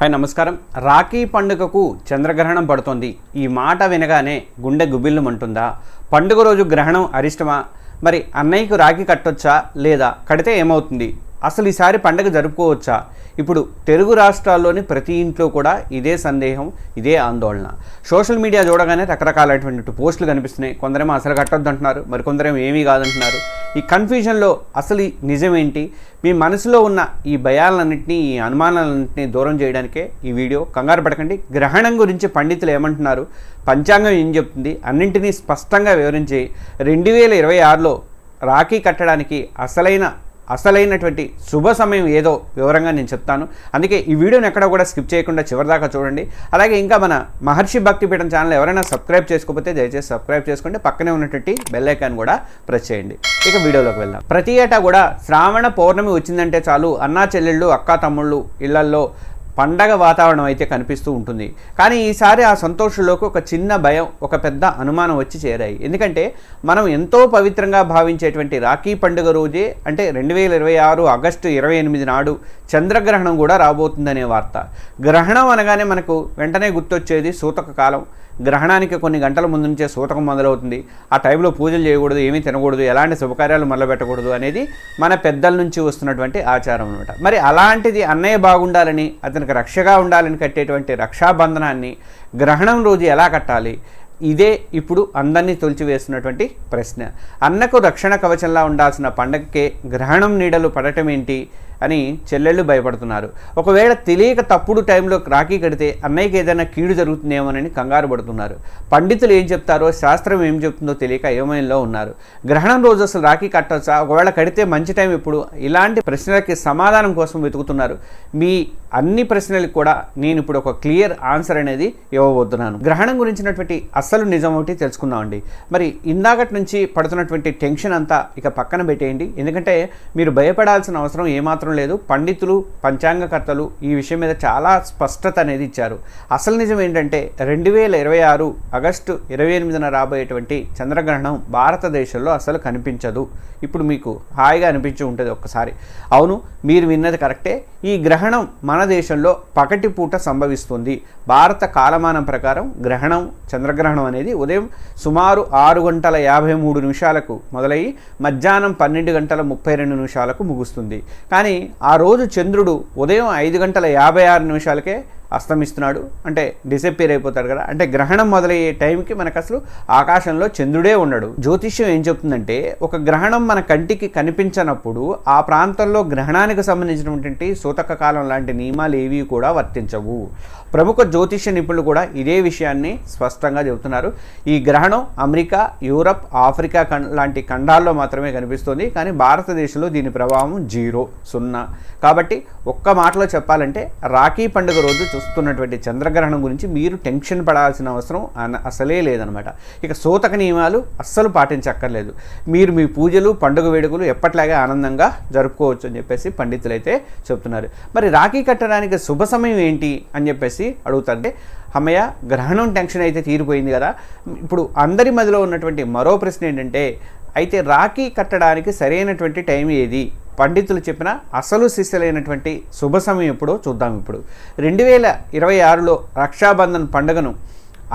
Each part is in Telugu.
హాయ్ నమస్కారం. రాఖీ పండుగకు చంద్రగ్రహణం పడుతోంది. ఈ మాట వినగానే గుండె గుబిల్లుమంటుందా? పండుగ రోజు గ్రహణం అరిష్టమా? మరి అన్నయ్యకు రాఖీ కట్టొచ్చా లేదా కడితే ఏమవుతుంది? అసలు ఈసారి పండుగ జరుపుకోవచ్చా? ఇప్పుడు తెలుగు రాష్ట్రాల్లోని ప్రతి ఇంట్లో కూడా ఇదే సందేహం, ఇదే ఆందోళన. సోషల్ మీడియా చూడగానే రకరకాలైనటువంటి పోస్టులు కనిపిస్తున్నాయి. కొందరేమో అసలు కట్టొద్దు అంటున్నారు, మరికొందరేమో ఏమీ కాదంటున్నారు. ఈ కన్ఫ్యూజన్లో అసలు నిజమేంటి? మీ మనసులో ఉన్న ఈ భయాలన్నింటినీ, ఈ అనుమానాలన్నింటినీ దూరం చేయడానికే ఈ వీడియో. కంగారు పడకండి. గ్రహణం గురించి పండితులు ఏమంటున్నారు, పంచాంగం ఏం చెప్తుంది, అన్నింటినీ స్పష్టంగా వివరించి 2026లో రాఖీ కట్టడానికి అసలైనటువంటి శుభ సమయం ఏదో వివరంగా నేను చెప్తాను. అందుకే ఈ వీడియోని ఎక్కడ కూడా స్కిప్ చేయకుండా చివరిదాకా చూడండి. అలాగే ఇంకా మన మహర్షి భక్తిపీఠం ఛానల్ ఎవరైనా సబ్స్క్రైబ్ చేసుకోకపోతే దయచేసి సబ్స్క్రైబ్ చేసుకోండి. పక్కనే ఉన్నటువంటి బెల్ ఐకాన్ కూడా ప్రెస్ చేయండి. ఇక వీడియోలోకి వెళ్దాం. ప్రతి ఏటా కూడా శ్రావణ పౌర్ణమి వచ్చిందంటే చాలు అన్నా చెల్లెళ్ళు, అక్కా తమ్ముళ్ళు ఇళ్లల్లో పండగ వాతావరణం అయితే కనిపిస్తూ ఉంటుంది. కానీ ఈసారి ఆ సంతోషంలోకి ఒక చిన్న భయం, ఒక పెద్ద అనుమానం వచ్చి చేరాయి. ఎందుకంటే మనం ఎంతో పవిత్రంగా భావించేటువంటి రాఖీ పండుగ రోజే, అంటే 2026 ఆగస్టు 28 నాడు చంద్రగ్రహణం కూడా రాబోతుందనే వార్త. గ్రహణం అనగానే మనకు వెంటనే గుర్తొచ్చేది సూతక కాలం. గ్రహణానికి కొన్ని గంటల ముందు నుంచే సూతకం మొదలవుతుంది. ఆ టైంలో పూజలు చేయకూడదు, ఏమీ తినకూడదు, ఎలాంటి శుభకార్యాలు మొదలుపెట్టకూడదు అనేది మన పెద్దల నుంచి వస్తున్నటువంటి ఆచారం అనమాట. మరి అలాంటిది అన్నయ్య బాగుండాలని, అతనికి రక్షగా ఉండాలని కట్టేటువంటి రక్షాబంధనాన్ని గ్రహణం రోజు ఎలా కట్టాలి? ఇదే ఇప్పుడు అందరినీ తొలిచివేస్తున్నటువంటి ప్రశ్న. అన్నకు రక్షణ కవచంలా ఉండాల్సిన పండగకే గ్రహణం నీడలు పడటం ఏంటి అని చెల్లెళ్ళు భయపడుతున్నారు. ఒకవేళ తెలియక తప్పుడు టైంలో రాఖీ కడితే అన్నయ్యకి ఏదైనా కీడు జరుగుతుందేమోనని కంగారు పడుతున్నారు. పండితులు ఏం చెప్తారో, శాస్త్రం ఏం చెప్తుందో తెలియక అయోమయంలో ఉన్నారు. గ్రహణం రోజు అసలు రాఖీ కట్టొచ్చా? ఒకవేళ కడితే మంచి టైం ఎప్పుడు? ఇలాంటి ప్రశ్నలకి సమాధానం కోసం వెతుకుతున్నారు. మీ అన్ని ప్రశ్నలకు కూడా నేను ఇప్పుడు ఒక క్లియర్ ఆన్సర్ అనేది ఇవ్వబోతున్నాను. గ్రహణం గురించినటువంటి అసలు నిజం ఒకటి తెలుసుకుందామండి. మరి ఇందాకటి నుంచి పడుతున్నటువంటి టెన్షన్ అంతా ఇక పక్కన పెట్టేయండి. ఎందుకంటే మీరు భయపడాల్సిన అవసరం ఏమాత్రం లేదు. పండితులు, పంచాంగకర్తలు ఈ విషయం మీద చాలా స్పష్టత అనేది ఇచ్చారు. అసలు నిజం ఏంటంటే 2026 ఆగస్టు 28న రాబోయేటువంటి చంద్రగ్రహణం భారతదేశంలో అసలు కనిపించదు. ఇప్పుడు మీకు హాయిగా అనిపించి ఉంటుంది ఒక్కసారి. అవును, మీరు విన్నది కరెక్టే. ఈ గ్రహణం మన దేశంలో పగటిపూట సంభవిస్తుంది. భారత కాలమానం ప్రకారం గ్రహణం, చంద్రగ్రహణం అనేది ఉదయం సుమారు 6:53 మొదలయ్యి మధ్యాహ్నం 12:32 ముగుస్తుంది. కానీ ఆ రోజు చంద్రుడు ఉదయం 5:56 అస్తమిస్తున్నాడు. అంటే డిసప్పేర్ అయిపోతాడు కదా. అంటే గ్రహణం మొదలయ్యే టైంకి మనకు అసలు ఆకాశంలో చంద్రుడే ఉండడు. జ్యోతిష్యం ఏం చెప్తుందంటే, ఒక గ్రహణం మన కంటికి కనిపించనప్పుడు ఆ ప్రాంతంలో గ్రహణానికి సంబంధించినటువంటి సూతక కాలం లాంటి నియమాలు ఏవి కూడా వర్తించవు. ప్రముఖ జ్యోతిష్య నిపుణులు కూడా ఇదే విషయాన్ని స్పష్టంగా చెబుతున్నారు. ఈ గ్రహణం అమెరికా, యూరప్, ఆఫ్రికా లాంటి ఖండాల్లో మాత్రమే కనిపిస్తుంది. కానీ భారతదేశంలో దీని ప్రభావం 0 కాబట్టి ఒక్క మాటలో చెప్పాలంటే రాఖీ పండుగ రోజు చూస్తున్నటువంటి చంద్రగ్రహణం గురించి మీరు టెన్షన్ పడాల్సిన అవసరం అసలే లేదనమాట. ఇక సూతక నియమాలు అస్సలు పాటించక్కర్లేదు. మీరు మీ పూజలు, పండుగ వేడుకలు ఎప్పట్లాగే ఆనందంగా జరుపుకోవచ్చు అని చెప్పేసి పండితులు అయితే చెప్తున్నారు. మరి రాఖీ కట్టడానికి శుభ సమయం ఏంటి అని చెప్పేసి అడుగుతారంటే, అమ్మయ్య గ్రహణం టెన్షన్ అయితే తీరిపోయింది కదా. ఇప్పుడు అందరి మధ్యలో ఉన్నటువంటి మరో ప్రశ్న ఏంటంటే, అయితే రాఖీ కట్టడానికి సరైనటువంటి టైం ఏది? పండితులు చెప్పిన అసలు శిష్యులైనటువంటి శుభ సమయం ఎప్పుడో చూద్దాం. ఇప్పుడు 2026లో రక్షాబంధన్ పండుగను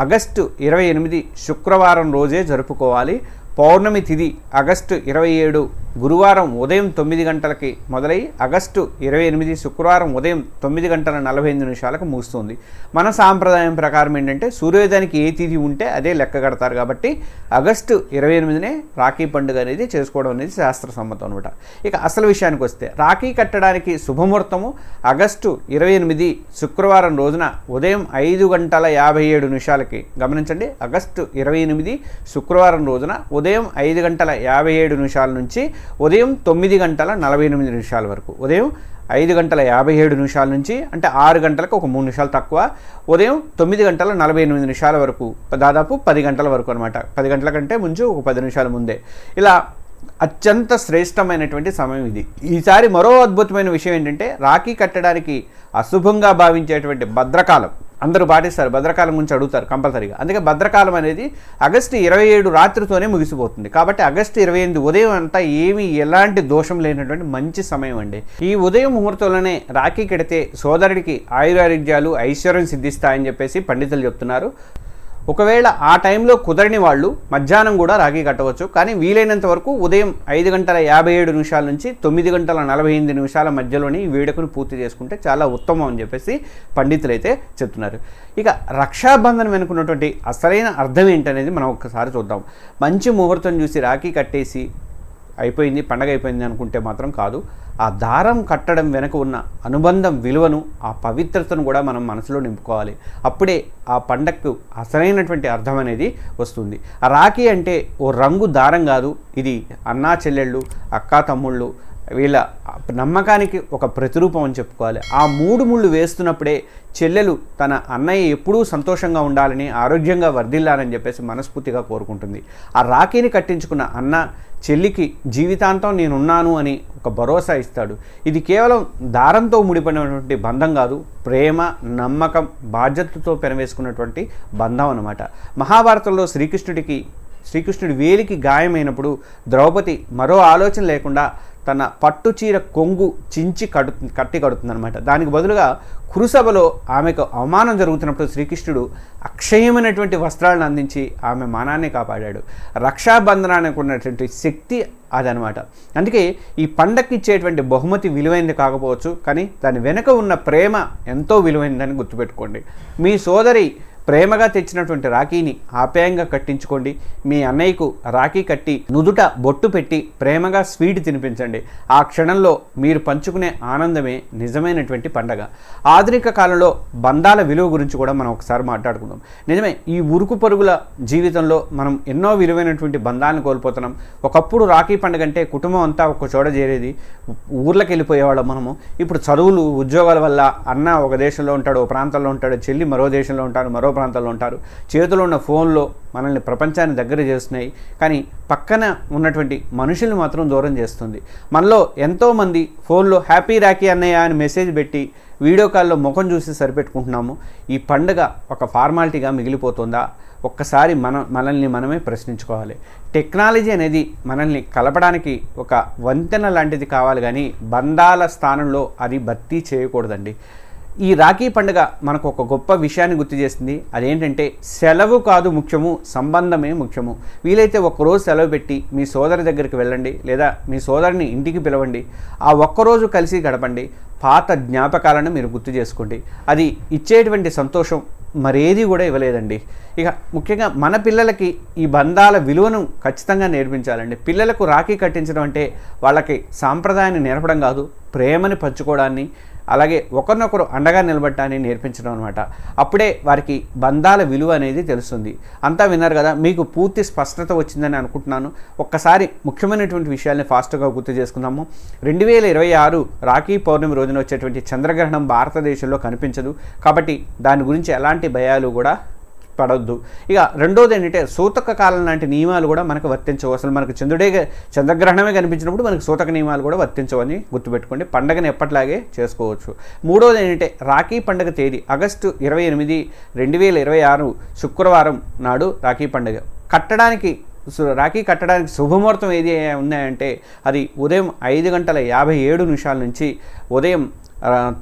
ఆగస్టు 28 శుక్రవారం రోజే జరుపుకోవాలి. పౌర్ణమి తిథి ఆగస్టు 27 గురువారం ఉదయం 9 గంటలకి మొదలై ఆగస్టు 28 శుక్రవారం ఉదయం 9:45 ముగుస్తుంది. మన సాంప్రదాయం ప్రకారం ఏంటంటే, సూర్యోదయానికి ఏ తిథి ఉంటే అదే లెక్క కడతారు. కాబట్టి ఆగస్టు 28నే రాఖీ పండుగ అనేది చేసుకోవడం అనేది శాస్త్ర సమ్మతం అనమాట. ఇక అసలు విషయానికి వస్తే, రాఖీ కట్టడానికి శుభముహూర్తము ఆగస్టు 28 శుక్రవారం రోజున ఉదయం 5:57 గమనించండి. ఆగస్టు 28 శుక్రవారం రోజున ఉదయం 5:57 నుంచి ఉదయం 9:48 వరకు, ఉదయం 5:57 నుంచి అంటే 6 గంటలకు ఒక 3 నిమిషాలు తక్కువ, ఉదయం 9:48 వరకు, దాదాపు 10 గంటల వరకు అనమాట. 10 గంటల కంటే ముందు ఒక 10 నిమిషాల ముందే. ఇలా అత్యంత శ్రేష్టమైనటువంటి సమయం ఇది. ఈసారి మరో అద్భుతమైన విషయం ఏంటంటే, రాఖీ కట్టడానికి అశుభంగా భావించేటువంటి భద్రకాలం అందరూ పాటిస్తారు, భద్రకాలం గురించి అడుగుతారు కంపల్సరీగా. అందుకే భద్రకాలం అనేది ఆగస్టు 27 రాత్రితోనే ముగిసిపోతుంది. కాబట్టి ఆగస్టు 28 ఉదయం అంతా ఎలాంటి దోషం లేనటువంటి మంచి సమయం అండి. ఈ ఉదయం ముహూర్తంలోనే రాఖీ కడితే సోదరుడికి ఆయురారోగ్యాలు ఐశ్వర్యం సిద్ధిస్తాయని చెప్పేసి పండితులు చెప్తున్నారు. ఒకవేళ ఆ టైంలో కుదరని వాళ్ళు మధ్యాహ్నం కూడా రాఖీ కట్టవచ్చు. కానీ వీలైనంత వరకు ఉదయం 5:57 నుంచి 9:48 మధ్యలోని ఈ వేడుకను పూర్తి చేసుకుంటే చాలా ఉత్తమం అని చెప్పేసి పండితులు అయితే చెప్తున్నారు. ఇక రక్షాబంధనం వెనుకున్నటువంటి అసలైన అర్థం ఏంటనేది మనం ఒక్కసారి చూద్దాం. మంచి ముహూర్తం చూసి రాఖీ కట్టేసి అయిపోయింది, పండగ అయిపోయింది అనుకుంటే మాత్రం కాదు. ఆ దారం కట్టడం వెనుక ఉన్న అనుబంధం విలువను, ఆ పవిత్రతను కూడా మనం మనసులో నింపుకోవాలి. అప్పుడే ఆ పండగకు అసలైనటువంటి అర్థం అనేది వస్తుంది. ఆ రాఖీ అంటే ఓ రంగు దారం కాదు, ఇది అన్నా చెల్లెళ్ళు, అక్కా తమ్ముళ్ళు వీళ్ళ నమ్మకానికి ఒక ప్రతిరూపం అని చెప్పుకోవాలి. ఆ 3 ముళ్ళు వేస్తున్నప్పుడే చెల్లెలు తన అన్నయ్య ఎప్పుడూ సంతోషంగా ఉండాలని, ఆరోగ్యంగా వర్ధిల్లాలని చెప్పేసి మనస్ఫూర్తిగా కోరుకుంటుంది. ఆ రాఖీని కట్టించుకున్న అన్న చెల్లికి జీవితాంతం నేనున్నాను అని ఒక భరోసా ఇస్తాడు. ఇది కేవలం దారంతో ముడిపడినటువంటి బంధం కాదు, ప్రేమ, నమ్మకం, బాధ్యతతో పెనవేసుకున్నటువంటి బంధం అన్నమాట. మహాభారతంలో శ్రీకృష్ణుడి వేలికి గాయమైనప్పుడు ద్రౌపది మరో ఆలోచన లేకుండా తన పట్టు చీర కొంగు చించి కట్టి కడుతుందనమాట. దానికి బదులుగా కురుసభలో ఆమెకు అవమానం జరుగుతున్నప్పుడు శ్రీకృష్ణుడు అక్షయమైనటువంటి వస్త్రాలను అందించి ఆమె మానాన్ని కాపాడాడు. రక్షాబంధనానికి ఉన్నటువంటి శక్తి అదనమాట. అందుకే ఈ పండగకి ఇచ్చేటువంటి బహుమతి విలువైనది కాకపోవచ్చు, కానీ దాని వెనుక ఉన్న ప్రేమ ఎంతో విలువైనదని గుర్తుపెట్టుకోండి. మీ సోదరి ప్రేమగా తెచ్చినటువంటి రాఖీని ఆప్యాయంగా కట్టించుకోండి. మీ అన్నయ్యకు రాఖీ కట్టి నుదుట బొట్టు పెట్టి ప్రేమగా స్వీట్ తినిపించండి. ఆ క్షణంలో మీరు పంచుకునే ఆనందమే నిజమైనటువంటి పండగ. ఆధునిక కాలంలో బంధాల విలువ గురించి కూడా మనం ఒకసారి మాట్లాడుకుందాం. నిజమే, ఈ ఉరుకు పరుగుల జీవితంలో మనం ఎన్నో విలువైనటువంటి బంధాలను కోల్పోతున్నాం. ఒకప్పుడు రాఖీ పండుగ అంటే కుటుంబం అంతా ఒక చోట చేరేది, ఊర్లకు వెళ్ళిపోయేవాళ్ళం మనము. ఇప్పుడు చదువులు, ఉద్యోగాల వల్ల అన్న ఒక దేశంలో ఉంటాడు, ఒక ప్రాంతంలో ఉంటాడు, చెల్లి మరో దేశంలో ఉంటాడు, మరో ప్రాంతాల్లో ఉంటారు. చేతిలో ఉన్న ఫోన్లో మనల్ని ప్రపంచాన్ని దగ్గర చేస్తున్నాయి, కానీ పక్కన ఉన్నటువంటి మనుషుల్ని మాత్రం దూరం చేస్తుంది. మనలో ఎంతోమంది ఫోన్లో హ్యాపీ రాఖీ అన్నయ్య అని మెసేజ్ పెట్టి వీడియో కాల్లో ముఖం చూసి సరిపెట్టుకుంటున్నాము. ఈ పండుగ ఒక ఫార్మాలిటీగా మిగిలిపోతుందా? ఒక్కసారి మనల్ని మనమే ప్రశ్నించుకోవాలి. టెక్నాలజీ అనేది మనల్ని కలపడానికి ఒక వంతెన లాంటిది కావాలి, కానీ బంధాల స్థానంలో అది భర్తీ చేయకూడదండి. ఈ రాఖీ పండుగ మనకు ఒక గొప్ప విషయాన్ని గుర్తు చేస్తుంది. అదేంటంటే సెలవు కాదు ముఖ్యము, సంబంధమే ముఖ్యము. వీలైతే ఒక్కరోజు సెలవు పెట్టి మీ సోదరి దగ్గరికి వెళ్ళండి, లేదా మీ సోదరిని ఇంటికి పిలవండి. ఆ ఒక్కరోజు కలిసి గడపండి. పాత జ్ఞాపకాలను మీరు గుర్తు చేసుకోండి. అది ఇచ్చేటువంటి సంతోషం మరేది కూడా ఇవ్వలేదండి. ఇక ముఖ్యంగా మన పిల్లలకి ఈ బంధాల విలువను ఖచ్చితంగా నేర్పించాలండి. పిల్లలకు రాఖీ కట్టించడం అంటే వాళ్ళకి సాంప్రదాయాన్ని నేర్పడం కాదు, ప్రేమని పంచుకోవడాన్ని, అలాగే ఒకరినొకరు అండగా నిలబడటాన్ని నేర్పించడం అనమాట. అప్పుడే వారికి బంధాల విలువ అనేది తెలుస్తుంది. అంతా విన్నారు కదా, మీకు పూర్తి స్పష్టత వచ్చిందని అనుకుంటున్నాను. ఒక్కసారి ముఖ్యమైనటువంటి విషయాల్ని ఫాస్ట్గా గుర్తు చేసుకుందాము. 2026 రాఖీ పౌర్ణమి రోజున వచ్చేటువంటి చంద్రగ్రహణం భారతదేశంలో కనిపించదు, కాబట్టి దాని గురించి ఎలాంటి భయాలు కూడా పడొద్దు. ఇక రెండోది ఏంటంటే సూతక కాలం లాంటి నియమాలు కూడా మనకు వర్తించవు. అసలు మనకు చంద్రగ్రహణమే కనిపించినప్పుడు మనకు సూతక నియమాలు కూడా వర్తించవని గుర్తుపెట్టుకోండి. పండగను ఎప్పట్లాగే చేసుకోవచ్చు. మూడోది ఏంటంటే రాఖీ పండుగ తేదీ ఆగస్టు 28, 2026 శుక్రవారం నాడు రాఖీ పండుగ. రాఖీ కట్టడానికి శుభముహూర్తం ఏది ఉన్నాయంటే అది ఉదయం 5:57 నుంచి ఉదయం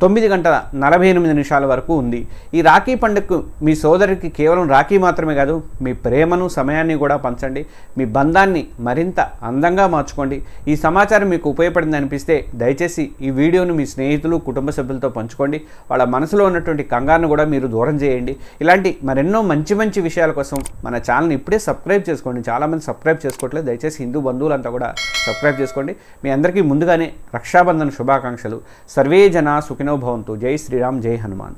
9:48 వరకు ఉంది. ఈ రాఖీ పండుగకు మీ సోదరికి కేవలం రాఖీ మాత్రమే కాదు, మీ ప్రేమను, సమయాన్ని కూడా పంచండి. మీ బంధాన్ని మరింత అందంగా మార్చుకోండి. ఈ సమాచారం మీకు ఉపయోగపడింది అనిపిస్తే దయచేసి ఈ వీడియోను మీ స్నేహితులు, కుటుంబ సభ్యులతో పంచుకోండి. వాళ్ళ మనసులో ఉన్నటువంటి కంగారును కూడా మీరు దూరం చేయండి. ఇలాంటి మరెన్నో మంచి విషయాల కోసం మన ఛానల్ని ఇప్పుడే సబ్స్క్రైబ్ చేసుకోండి. చాలామంది సబ్స్క్రైబ్ చేసుకోవట్లేదు. దయచేసి హిందూ బంధువులంతా కూడా సబ్స్క్రైబ్ చేసుకోండి. మీ అందరికీ ముందుగానే రక్షాబంధన శుభాకాంక్షలు. సర్వే జనా సుఖినో భవంతు. జై శ్రీరామ్, జై హనుమాన్.